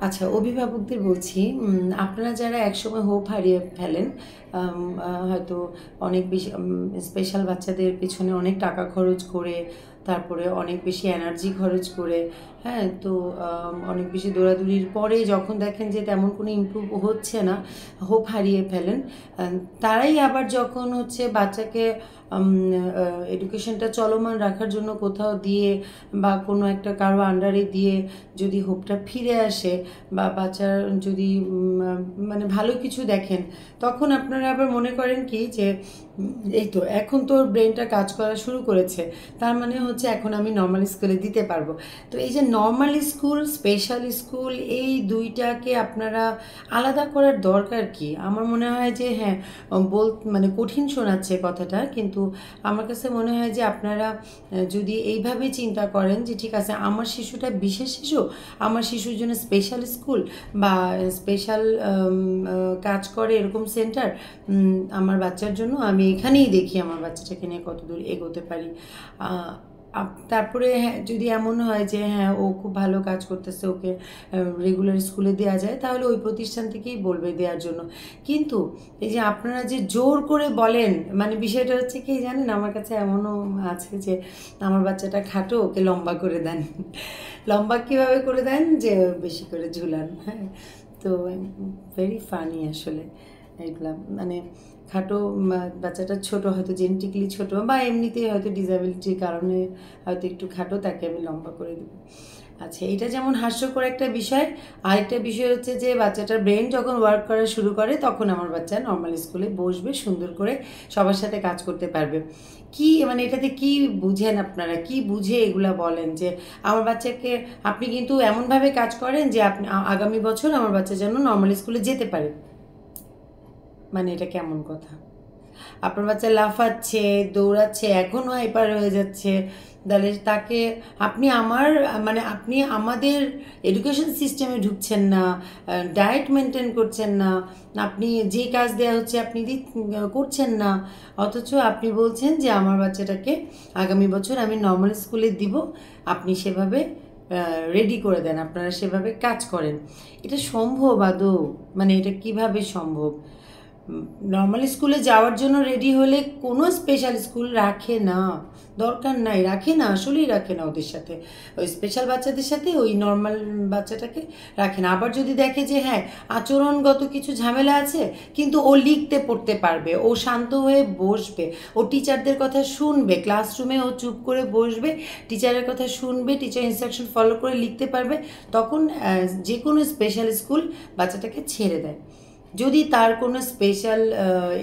আচ্ছা, অভিভাবকদের বলছি, আপনারা যারা একসময় হোপ হারিয়ে ফেলেন, হয়তো অনেক বেশি স্পেশাল বাচ্চাদের পেছনে অনেক টাকা খরচ করে, তারপরে অনেক বেশি এনার্জি খরচ করে, হ্যাঁ, তো অনেক বেশি দৌড়াদৌড়ির পরে যখন দেখেন যে তেমন কোনো ইমপ্রুভ হচ্ছে না, হোপ হারিয়ে ফেলেন। তারাই আবার যখন হচ্ছে বাচ্চাকে এডুকেশনটা চলমান রাখার জন্য কোথাও দিয়ে বা কোনো একটা কারো আন্ডারে দিয়ে যদি হোপটা ফিরে আসে বা বাচ্চার যদি মানে ভালো কিছু দেখেন, তখন আপনারা আবার মনে করেন কি যে এই তো এখন তোর ব্রেনটা কাজ করা শুরু করেছে, তার মানে হচ্ছে এখন আমি নর্মাল স্কুলে দিতে পারবো। তো এই যে নর্মাল স্কুল, স্পেশাল স্কুল, এই দুইটাকে আপনারা আলাদা করার দরকার কি? আমার মনে হয় যে হ্যাঁ, মানে কঠিন শোনাচ্ছে কথাটা, কিন্তু আমার কাছে মনে হয় যে আপনারা যদি এইভাবে চিন্তা করেন যে ঠিক আছে, আমার শিশুটা বিশেষ শিশু, আমার শিশুর জন্য স্পেশাল স্কুল বা স্পেশাল কাজ করে এরকম সেন্টার, আমার বাচ্চার জন্য আমি এখানেই দেখি আমার বাচ্চাটাকে নিয়ে কতদূর এগোতে পারি। তারপরে হ্যাঁ, যদি এমন হয় যে হ্যাঁ ও খুব ভালো কাজ করতেছে, ওকে রেগুলার স্কুলে দেওয়া যায়, তাহলে ওই প্রতিষ্ঠান থেকেই বলবে দেওয়ার জন্য। কিন্তু এই যে আপনারা যে জোর করে বলেন, মানে বিষয়টা হচ্ছে কি জানেন, আমার কাছে এমনও আছে যে আমার বাচ্চাটা খাটো, ওকে লম্বা করে দেন। লম্বা কীভাবে করে দেন? যে বেশি করে ঝুলান, হ্যাঁ। তো ভেরি ফানি আসলে এগুলা, মানে খাটো বাচ্চাটা ছোট, হয়তো জেনেটিক্যালি ছোট বা এমনিতেই হয়তো ডিসএবিলিটির কারণে হয়তো একটু খাটো, তাকে আমি লম্বা করে দেবো। আচ্ছা, এটা যেমন হাস্যকর একটা বিষয়। আরেকটা বিষয় হচ্ছে যে বাচ্চাটার ব্রেন যখন ওয়ার্ক করা শুরু করে, তখন আমার বাচ্চা নর্মাল স্কুলে বসবে, সুন্দর করে সবার সাথে কাজ করতে পারবে। কি মানে এটাতে কি বুঝেন আপনারা? কি বুঝে এগুলা বলেন যে আমার বাচ্চাকে আপনি কিন্তু এমনভাবে কাজ করেন যে আপনি আগামী বছর আমার বাচ্চা যেন নর্মাল স্কুলে যেতে পারে? মানে এটা কেমন কথা? আপনার বাচ্চা লাফাচ্ছে, দৌড়াচ্ছে, এখনও হাইপার হয়ে যাচ্ছে, তাহলে তাকে আপনি মানে আপনি আমাদের এডুকেশন সিস্টেমে ঢুকছেন না, ডায়েট মেনটেন করছেন না, আপনি যে কাজ দেওয়া হচ্ছে আপনি করছেন না, অথচ আপনি বলছেন যে আমার বাচ্চাটাকে আগামী বছর আমি নর্মাল স্কুলে দিব, আপনি সেভাবে রেডি করে দেন, আপনারা সেভাবে কাজ করেন। এটা সম্ভব আদৌ? মানে এটা কিভাবে সম্ভব? নর্মাল স্কুলে যাওয়ার জন্য রেডি হলে কোনো স্পেশাল স্কুল রাখে না, দরকার নাই, রাখে না, আসলেই রাখে না ওদের সাথে, ওই স্পেশাল বাচ্চাদের সাথে ওই নর্মাল বাচ্চাটাকে রাখে না। আবার যদি দেখে যে হ্যাঁ আচরণগত কিছু ঝামেলা আছে, কিন্তু ও লিখতে পড়তে পারবে, ও শান্ত হয়ে বসবে, ও টিচারদের কথা শুনবে, ক্লাসরুমে ও চুপ করে বসবে, টিচারের কথা শুনবে, টিচার ইনস্ট্রাকশন ফলো করে লিখতে পারবে, তখন যে কোনো স্পেশাল স্কুল বাচ্চাটাকে ছেড়ে দেয়। যদি তার কোনো স্পেশাল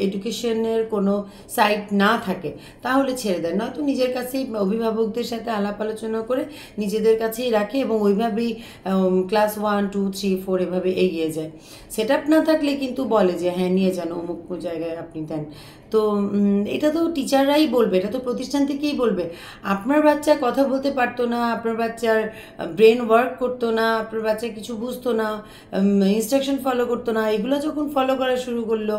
এডুকেশনের কোনো সাইট না থাকে, তাহলে ছেড়ে দেয়, নয়তো নিজের কাছেই অভিভাবকদের সাথে আলাপ আলোচনা করে নিজেদের কাছেই রাখে এবং ওইভাবেই ক্লাস 1, 2, 3, 4 এভাবে এগিয়ে যায়। সেট আপ না থাকলে কিন্তু বলে যে হ্যাঁ নিয়ে যান, অমুক জায়গায় আপনি দেন। তো এটা তো টিচাররাই বলবে, এটা তো প্রতিষ্ঠান থেকেই বলবে। আপনার বাচ্চা কথা বলতে পারতো না, আপনার বাচ্চার ব্রেন ওয়ার্ক করতো না, আপনার বাচ্চা কিছু বুঝতো না, ইনস্ট্রাকশন ফলো করতো না, এগুলো যখন ফলো করা শুরু করলো,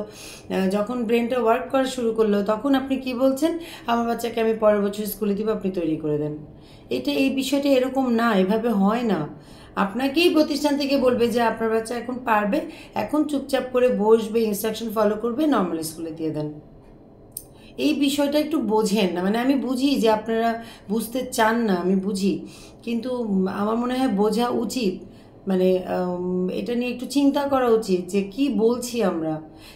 যখন ব্রেনটা ওয়ার্ক করা শুরু করলো, তখন আপনি কি বলছেন? আমার বাচ্চাকে আমি পরের বছর স্কুলে দিব, আপনি তৈরি করে দেন। এই বিষয়টা এরকম না, এভাবে হয় না। আপনাকেই প্রতিষ্ঠান থেকে বলবে যে আপনার বাচ্চা এখন পারবে, এখন চুপচাপ করে বসবে, ইনস্ট্রাকশন ফলো করবে, নর্মাল স্কুলে দিয়ে দেন। এই বিষয়টা একটু বোঝেন না, মানে আমি বুঝি যে আপনারা বুঝতে চান না, আমি বুঝি, কিন্তু আমার মনে হয় বোঝা উচিত। মানে এটা নিয়ে একটু চিন্তা করা উচিত যে কি বলছি আমরা,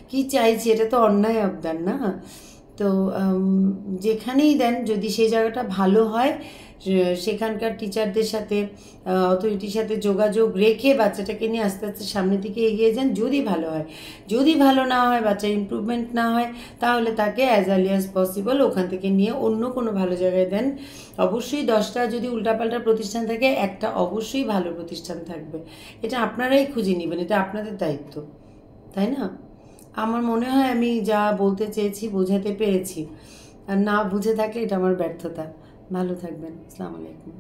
কি চাইছি, এটা তো অন্যায় আবদার না? তো যেখানেই দেন, যদি সেই জায়গাটা ভালো হয়, সেখানকার টিচারদের সাথে, অথরিটির সাথে যোগাযোগ রেখে বাচ্চাটাকে নিয়ে আস্তে আস্তে সামনের দিকে এগিয়ে যান, যদি ভালো হয়। যদি ভালো না হয়, বাচ্চার ইমপ্রুভমেন্ট না হয়, তাহলে তাকে অ্যাজ আর্লি অ্যাজ পসিবল ওখান থেকে নিয়ে অন্য কোনো ভালো জায়গায় দেন। অবশ্যই 10টা যদি উল্টাপাল্টা প্রতিষ্ঠান থাকে, একটা অবশ্যই ভালো প্রতিষ্ঠান থাকবে। এটা আপনারাই খুঁজে নেবেন, এটা আপনাদের দায়িত্ব, তাই না? আমার মনে হয় আমি যা বলতে চেয়েছি বোঝাতে পেরেছি, আর না বুঝে থাকলে এটা আমার ব্যর্থতা। ভালো থাকবেন। আসসালামু আলাইকুম।